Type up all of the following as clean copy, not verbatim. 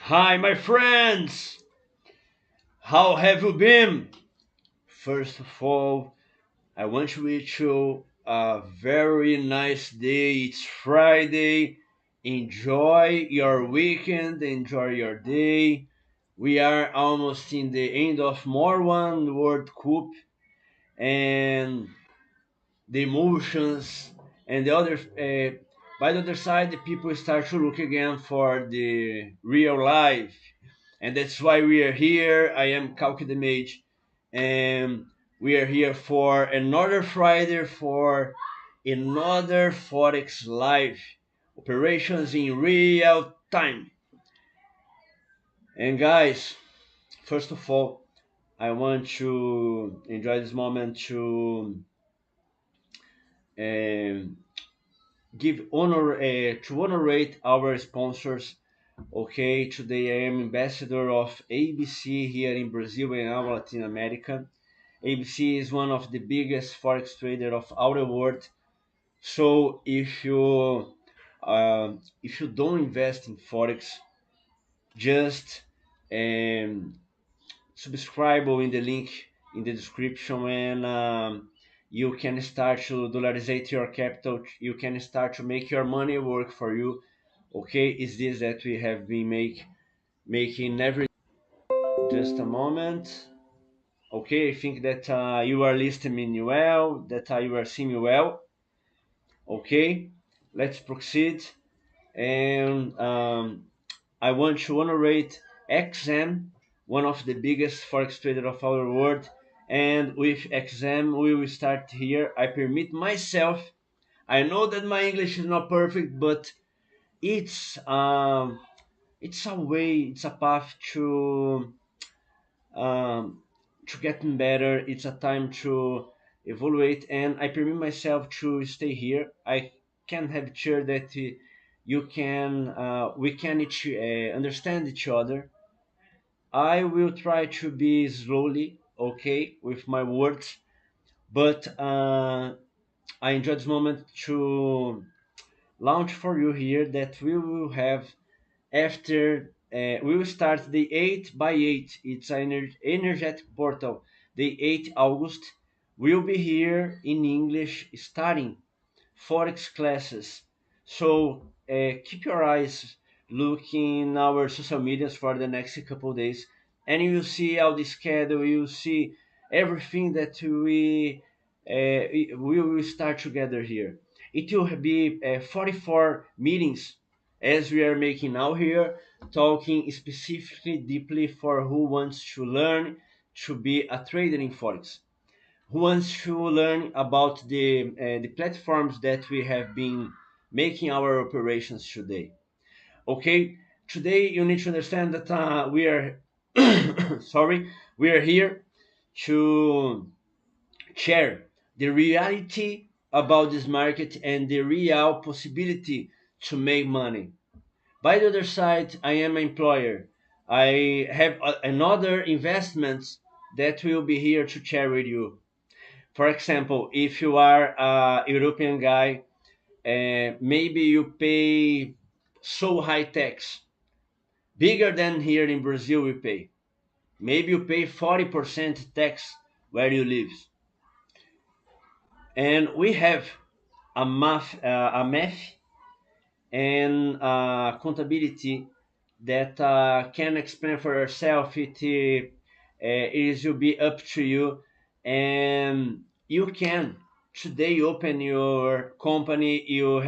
Hi, my friends! How have you been? First of all, I want to wish you a very nice day. It's Friday. Enjoy your weekend, enjoy your day. We are almost in the end of more one World Cup, and the emotions and the other by the other side, the people start to look again for the real life, and that's why we are here. I am Kalki the Mage, and we are here for another Friday for another Forex live operations in real time. And guys, first of all, I want to enjoy this moment to um, give honor to honorate our sponsors. Okay, today I am ambassador of ABC here in Brazil and our Latin America. ABC is one of the biggest forex trader of our world. So if you don't invest in forex, just um, subscribe in the link in the description, and you can start to dollarize your capital. You can start to make your money work for you. Okay, is this that we have been making every. Just a moment. Okay, I think that you are listening me well, that you are seeing me well. Okay, let's proceed. And I want to honorate XM, one of the biggest forex trader of our world. And with XM, we will start here. I permit myself. I know that my English is not perfect, but it's um, it's a way, it's a path um, to getting better. It's a time to evaluate, and I permit myself to stay here. I can have sure that you can we can understand each other. I will try to be slowly, okay, with my words, but I enjoy this moment to launch for you here that we will have after we will start the 8 by 8. It's an energetic portal. The 8 August will be here in English starting Forex classes. So keep your eyes looking our social medias for the next couple of days, and you will see all the schedule. You will see everything that we will start together here. It will be 44 meetings as we are making now here, talking specifically deeply for who wants to learn to be a trader in Forex, who wants to learn about the platforms that we have been making our operations today. Okay, today you need to understand that we are sorry, we are here to share the reality about this market and the real possibility to make money. By the other side, I am an employer. I have another investments that will be here to share with you. For example, if you are a European guy, maybe you pay so high tax, bigger than here in Brazil we pay. Maybe you pay 40% tax where you live. And we have a math and accountability that can explain for yourself. It will be up to you, and you can today open your company. You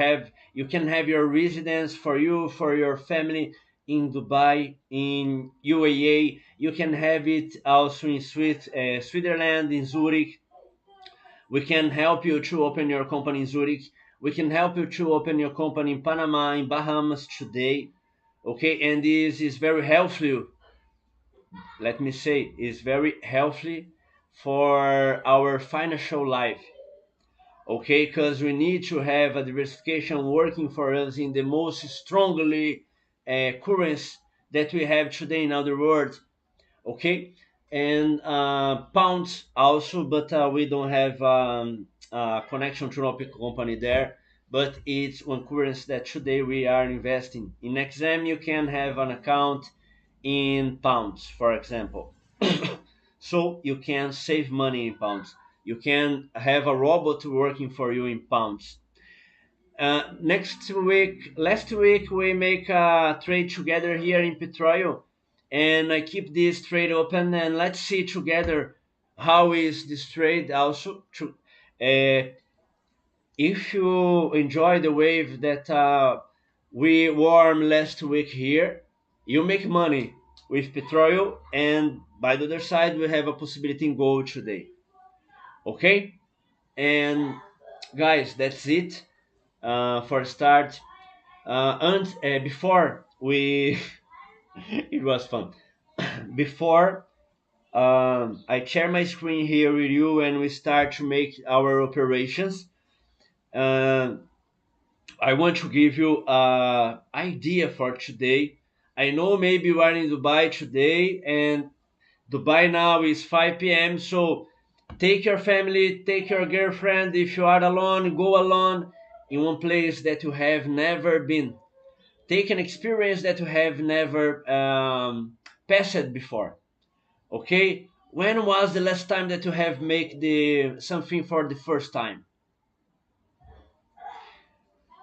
can have your residence for you, for your family in Dubai, in UAE. You can have it also in Switzerland, in Zurich. We can help you to open your company in Zurich. We can help you to open your company in Panama, in Bahamas today. Okay, and this is very healthy. Let me say, is very healthy for our financial life. Okay, because we need to have a diversification working for us in the most strongly currency that we have today in other words. Okay, and pounds also, but we don't have connection to European company there, but it's one currency that today we are investing in. Exam you can have an account, in pounds, for example. So you can save money in pounds. You can have a robot working for you in pounds. Last week we make a trade together here in Petroil, and I keep this trade open, and let's see together how is this trade also. If you enjoy the wave that we warm last week here, you make money with Petroil, and by the other side we have a possibility in gold today. Okay, and guys, that's it for start. And before we, it was fun. Before I share my screen here with you and we start to make our operations. Uh, I want to give you an idea for today. I know maybe you are in Dubai today, and Dubai now is 5 p.m. So take your family, take your girlfriend. If you are alone, go alone in one place that you have never been. Take an experience that you have never passed before. Okay, when was the last time that you have make the something for the first time?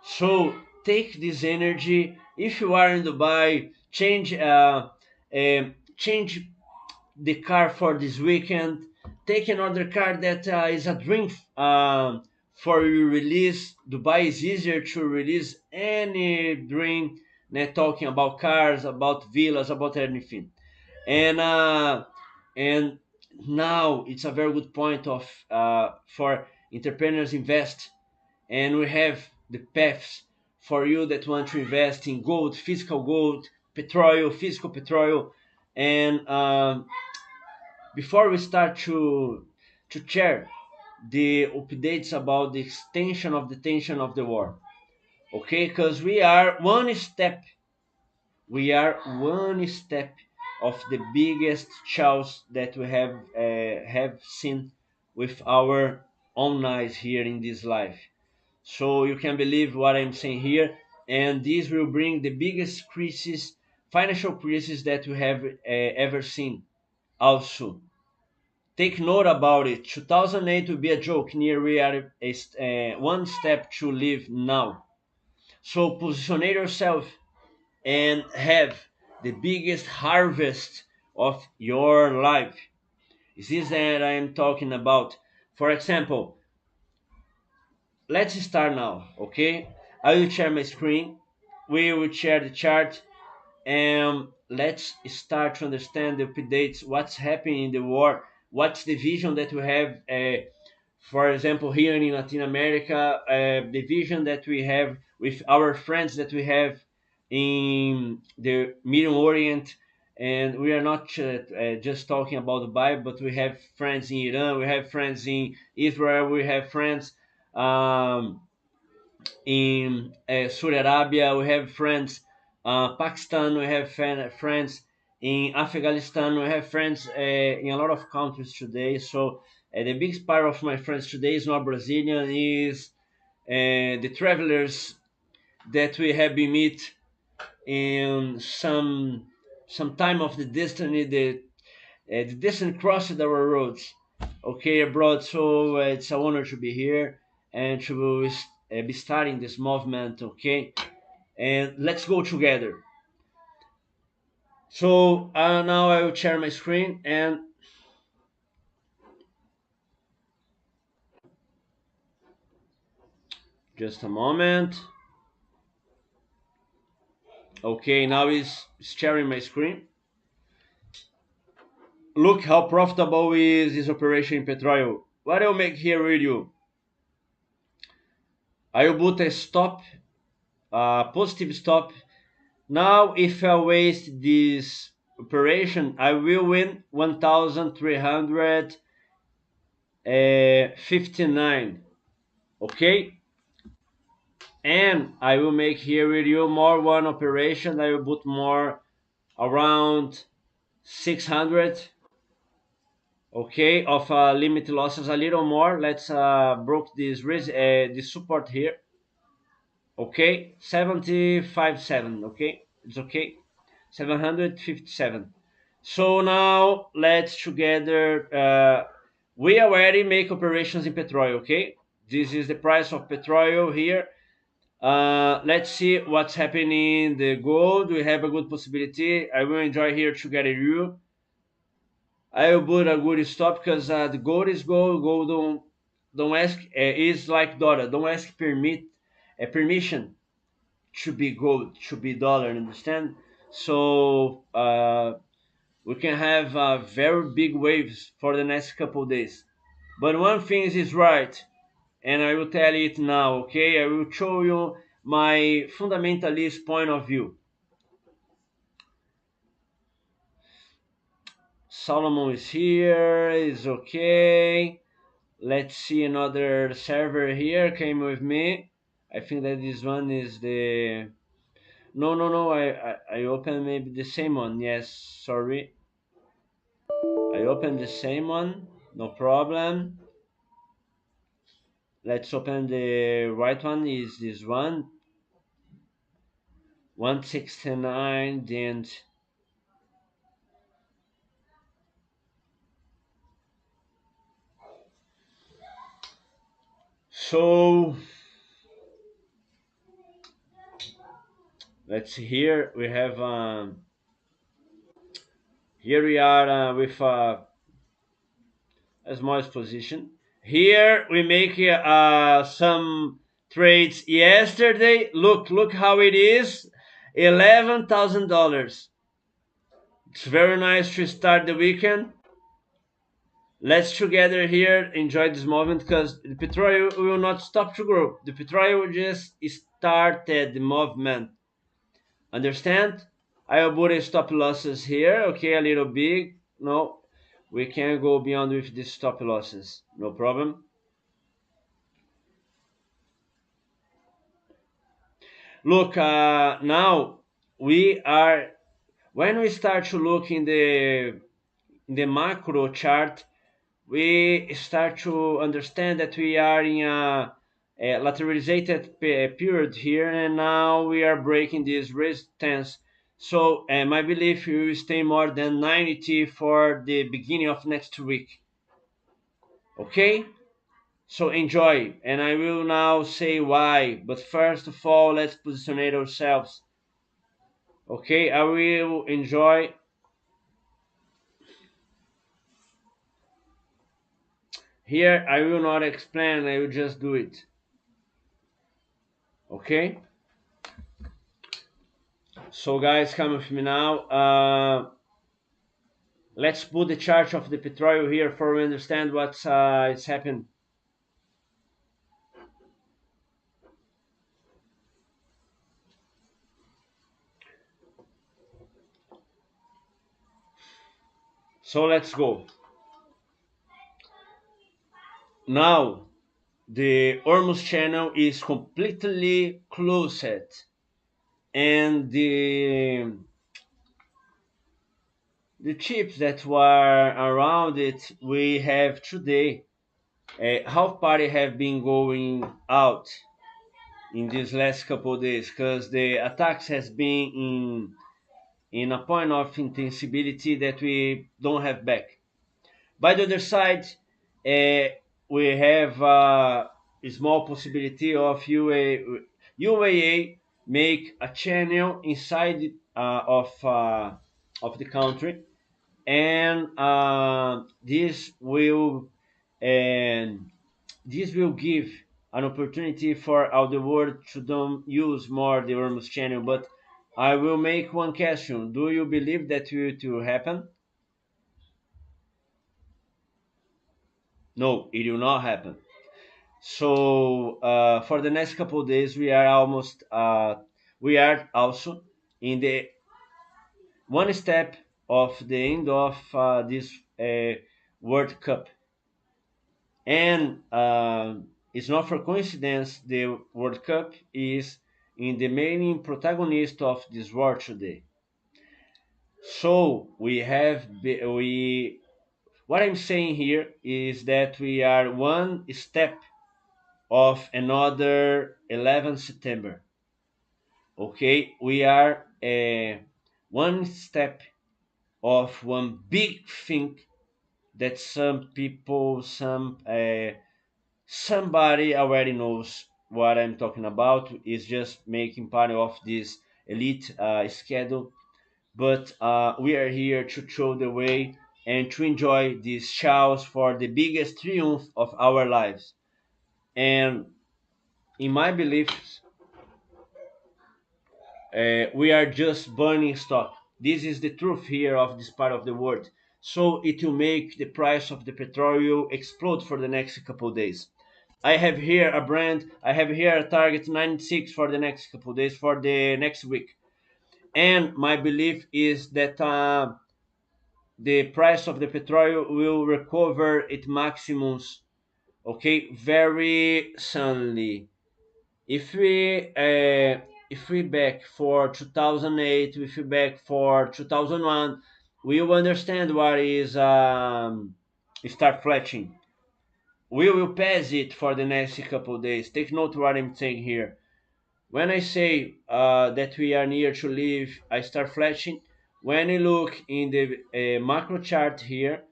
So take this energy. If you are in Dubai, change the car for this weekend. Take another car that is a dream for your release. Dubai is easier to release any dream. Not talking about cars, about villas, about anything. And now it's a very good point of for entrepreneurs invest, and we have the paths for you that want to invest in gold, physical gold, petroleum, physical petroleum, and before we start to share the updates about the extension of the tension of the war, okay? Because we are one step of the biggest chaos that we have seen with our own eyes here in this life. So you can believe what I'm saying here, and this will bring the biggest crisis, financial crisis that we have ever seen. Also, take note about it. 2008 will be a joke. Near we are one step to live now. So position yourself and have the biggest harvest of your life. Is this that I am talking about? For example, let's start now, okay? I will share my screen. We will share the chart, and let's start to understand the updates, what's happening in the war, what's the vision that we have. For example, here in Latin America, the vision that we have with our friends that we have in the Middle Orient, and we are not just talking about Dubai, but we have friends in Iran, we have friends in Israel, we have friends um, in Saudi Arabia, we have friends Pakistan, we have friends in Afghanistan, we have friends in a lot of countries today. So the biggest part of my friends today is not Brazilian, is the travelers that we have been meet in some time of the destiny, the distance crossed our roads, okay, abroad. So it's a honor to be here and to be starting this movement, okay? And let's go together. So now I will share my screen, and just a moment. Okay, now is sharing my screen. Look how profitable is this operation in Petroil. What I'll make here with you, I will put a stop, positive stop. Now, if I waste this operation, I will win 1,359. Okay, and I will make here with you more one operation. I will put more around 600. Okay, of limit losses a little more. Let's broke this support here. Okay, 75.7. Okay, it's okay. 757. So now let's together. We already make operations in petrol. Okay, this is the price of petrol here. Let's see what's happening in the gold. We have a good possibility. I will enjoy here together you. I will put a good stop because the gold is gold. Gold don't ask is like dollar. Don't ask permission to be gold, to be dollar. Understand? So we can have very big waves for the next couple of days. But one thing is right, and I will tell it now. Okay, I will show you my fundamentalist point of view. Solomon is here. Is okay. Let's see another server here came with me. I think that this one is the no, I opened maybe the same one. Yes, sorry, I opened the same one, no problem. Let's open the right one, is this one, 169. And so let's see here. We have here we are with a small position. Here we make some trades yesterday. Look how it is, $11,000. It's very nice to start the weekend. Let's together here enjoy this moment because the petrol will not stop to grow. The petrol will just started the movement. Understand? I will put a stop losses here. Okay, a little big. No, we can go beyond with the stop losses. No problem. Look, now we are when we start to look in the macro chart, we start to understand that we are in a lateralized period here, and now we are breaking this resistance. So my belief we will stay more than 90 for the beginning of next week. Okay, so enjoy, and I will now say why. But first of all, let's position ourselves. Okay, I will enjoy. Here I will not explain, I will just do it. Okay, so guys, come with me now. Let's put the chart of the petrol here for we understand what's is happening. So let's go. Now the Hormuz channel is completely closed, and the chips that were around it we have today, half party have been going out in these last couple of days because the attacks has been in a point of intensibility that we don't have back. By the other side, we have a small possibility of UAA make a channel inside of the country, and and this will give an opportunity for all the world to don't use more the Hormuz channel. But I will make one question: do you believe that will happen? No, it will not happen. So for the next couple of days, we are also in the one step of the end of this World Cup, and it's not for coincidence the World Cup is in the main protagonist of this war today. So we what I'm saying here is that we are one step of another 11 September. Okay, we are one step of one big thing that some people, somebody already knows what I'm talking about, is just making part of this elite schedule. But we are here to show the way and to enjoy these shows for the biggest triumph of our lives. And in my beliefs, we are just burning stock. This is the truth here of this part of the world. So it will make the price of the petrol explode for the next couple of days. I have here a brand. I have here a target 96 for the next couple of days, for the next week. And my belief is that the price of the petrol will recover its maximums, okay, very suddenly. If we back for 2008, if we back for 2001, we will understand what is start fletching. We will pass it for the next couple of days. Take note what I'm saying here. When I say that we are near to leave a start flashing, when you look in the macro chart here,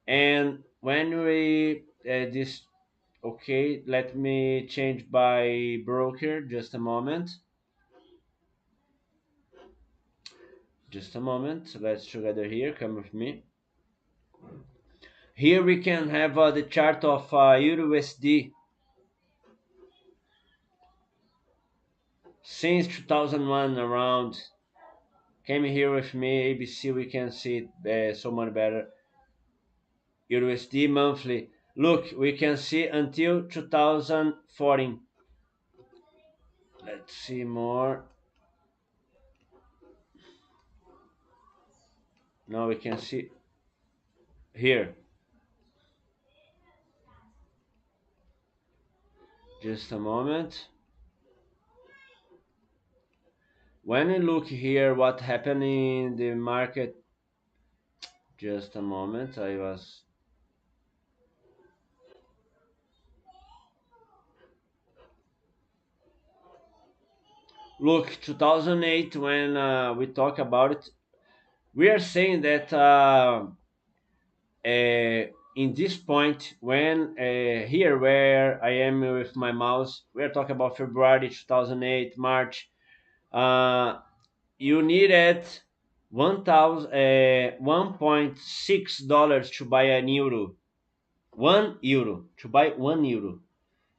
and when we this, okay, let me change by broker. Just a moment. Let's together here. Come with me. Here we can have the chart of Euro USD since 2001 around. Came here with me, ABC. We can see it so much better. USD monthly. Look, we can see until 2014. Let's see more. Now we can see here. Just a moment. When we look here, what happened in the market? Just a moment. Look, 2008. When we talk about it, we are saying that in this point, when here where I am with my mouse, we are talking about February 2008, March. Uh, you needed 1.6 dollars to buy an euro. 1 euro to buy 1 euro.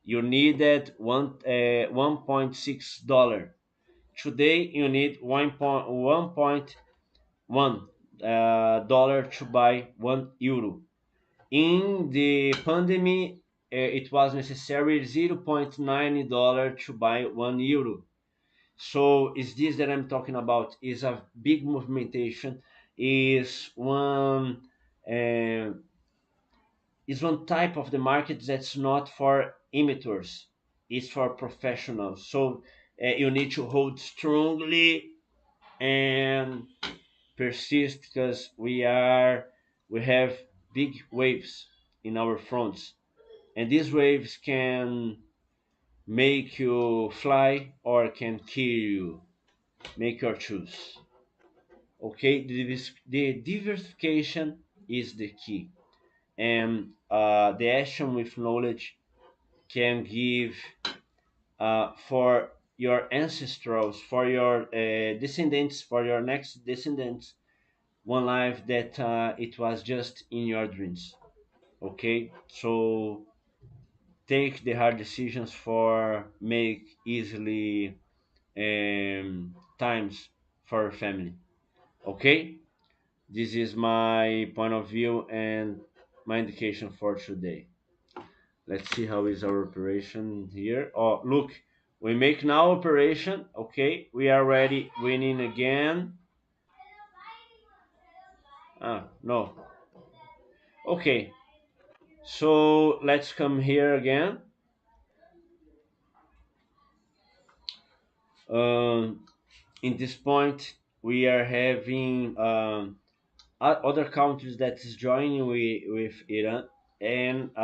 You needed 1.6 dollar. Today you need 1.1 dollar to buy 1 euro. In the pandemic, it was necessary 0.9 dollar to buy 1 euro. So is this that I'm talking about? Is a big movimentation. Is one uh, is one type of the market that's not for amateurs. It's for professionals. So you need to hold strongly and persist, because we have big waves in our fronts, and these waves can make you fly or can kill you. Make your choose. Okay, the diversification is the key, and the action with knowledge can give for your ancestrals, for your descendants, for your next descendants, one life that it was just in your dreams. Okay, so take the hard decisions for make easily times for your family. Okay, this is my point of view and my indication for today. Let's see how is our operation here. Oh, look, we make now operation. Okay, we are ready, winning again. No. Okay, so let's come here again. um, in this point we are having other countries that is joining with Iran, and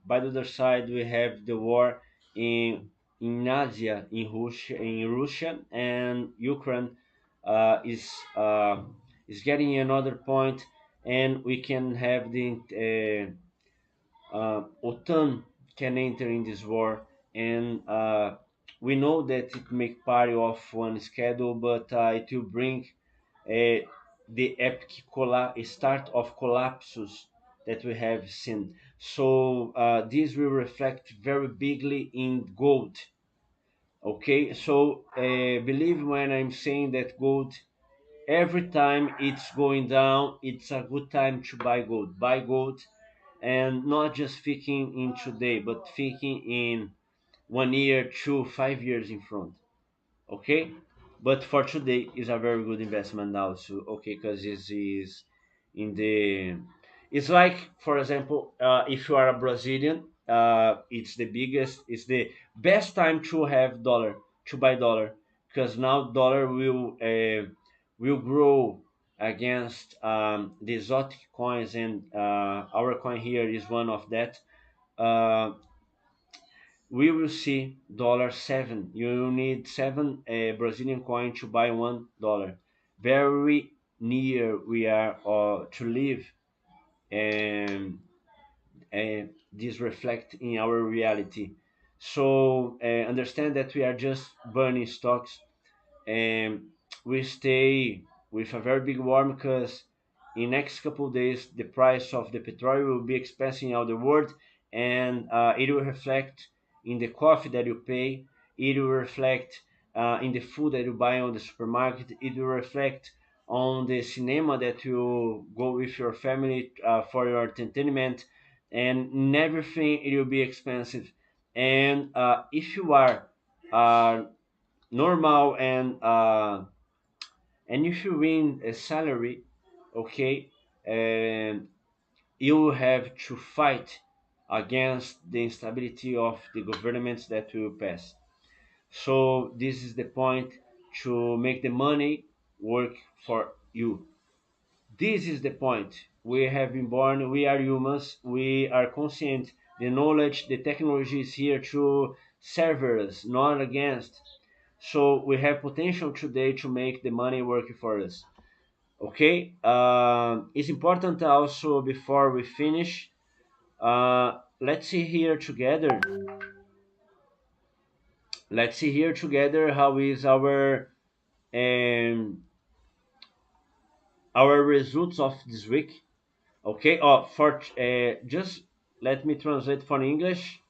by the other side we have the war in Asia, in Russia and Ukraine. is is getting another point, and we can have the OTAN can enter in this war, and we know that it make part of one schedule, but it will bring uh, the epic start of collapses that we have seen. So this will reflect very bigly in gold. Okay, so believe when I'm saying that gold every time it's going down, it's a good time to buy gold. Buy gold, and not just thinking in today, but thinking in 1 year, 2, 5 years in front. Okay, but for today is a very good investment also. Okay, because this is in the, it's like, for example, if you are a Brazilian, it's the biggest, it's the best time to have dollar, to buy dollar, because now dollar will grow against the exotic coins, and our coin here is one of that. uh, we will see $7. You need seven Brazilian coin to buy $1. Very near we are to live, and this reflect in our reality. So understand that we are just burning stocks, and we stay with a very big warm, because in next couple of days the price of the petrol will be expensive in all the world, and it will reflect in the coffee that you pay. It will reflect in the food that you buy on the supermarket. It will reflect on the cinema that you go with your family for your entertainment, and in everything it will be expensive. And if you are uh, normal, and if you win a salary, okay, and you will have to fight against the instability of the governments that will pass. So this is the point, to make the money work for you. This is the point. We have been born, we are humans, we are conscient. The knowledge, the technology is here to serve us, not against. So we have potential today to make the money work for us. Okay, it's important also, before we finish, let's see here together. Let's see here together how is um, our results of this week. Okay, for just let me translate for English.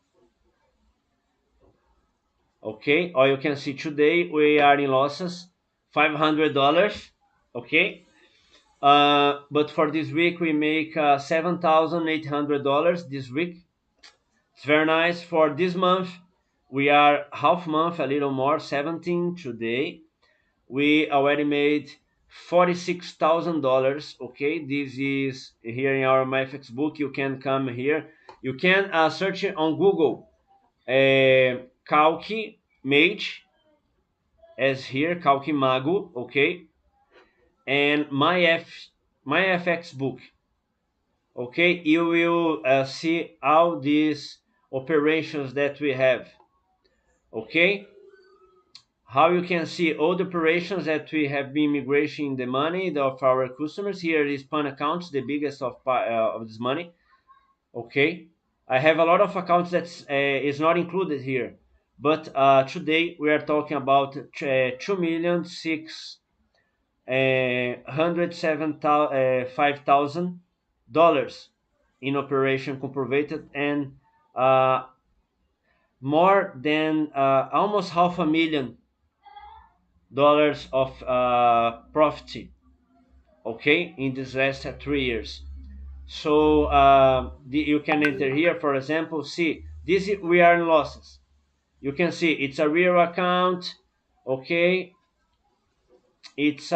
Okay, or you can see today we are in losses, $500. Okay, but for this week we make $7,800 this week. It's very nice. For this month, we are half month, a little more, 17 today. We already made $46,000. Okay, this is here in our MyFX book. You can come here. You can search it on Google. Kalki Mage, as here, Kalki Mago. Okay, and my FX book. Okay, you will see all these operations that we have. Okay, how you can see all the operations that we have been migrating the money of our customers. Here is PAN accounts, the biggest of this money. Okay, I have a lot of accounts that is not included here, but today we are talking about 2,605,000 in operation comprovated, and uh, more than almost $500,000 of profit, okay, in these last 3 years. So you can enter here, for example, see this, we are in losses. You can see it's a real account. Okay, it's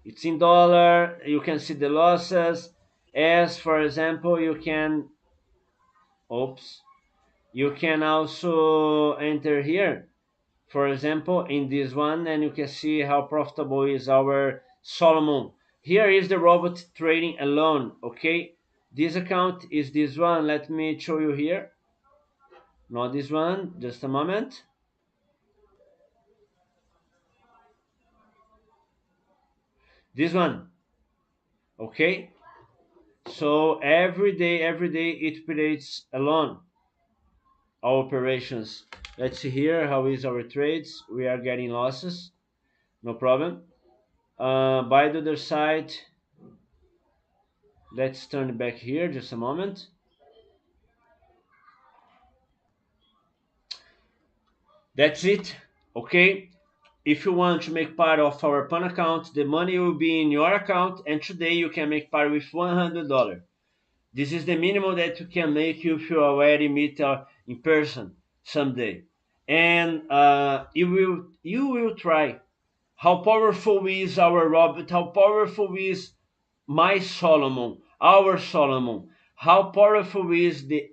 it's in dollar. You can see the losses. As for example, you can, oops, you can also enter here, for example, in this one, and you can see how profitable is our SALOMAO. Here is the robot trading alone. Okay, this account is this one. Let me show you here. Not this one, just a moment. This one, okay? So every day it operates alone our operations. Let's see here how is our trades. We are getting losses, no problem. By the other side, let's turn back here just a moment. That's it, okay? If you want to make part of our PAN account, the money will be in your account, and today you can make part with $100. This is the minimum that you can make if you already meet in person someday. And you will try. How powerful is our robot? How powerful is my Solomon, our Solomon? How powerful is the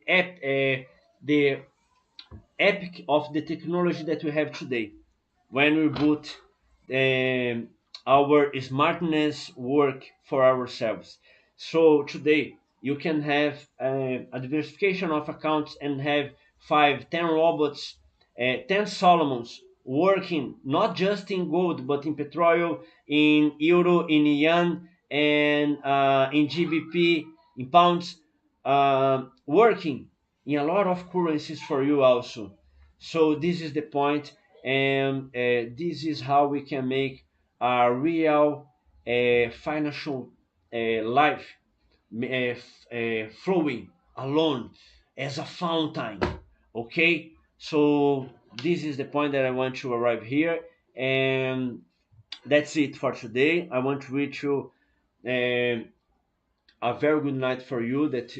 epic of the technology that we have today? When we put um, our smartness work for ourselves. So today you can have a diversification of accounts and have 5, 10 robots, 10 Solomons working not just in gold but in petrol, in euro, in yen, and in GBP, in pounds, working in a lot of currencies for you also. So this is the point, and this is how we can make a real financial life flowing alone as a fountain. Okay, so this is the point that I want to arrive here, and that's it for today. I want to reach you um a very good night for you. That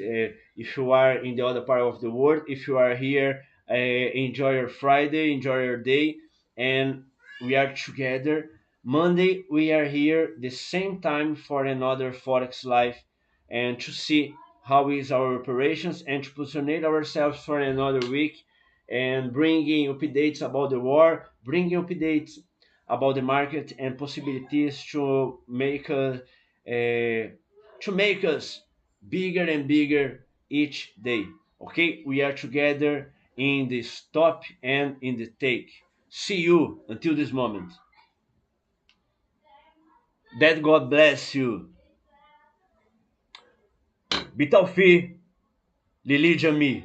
if you are in the other part of the world, if you are here, enjoy your Friday, enjoy your day, and we are together. Monday we are here the same time for another Forex live, and to see how is our operations and to position ourselves for another week, and bringing updates about the war, bringing updates about the market and possibilities uh, to make us bigger and bigger each day. Okay, we are together in the stop and in the take. See you until this moment. That God bless you. بالتوفيق للي جميل.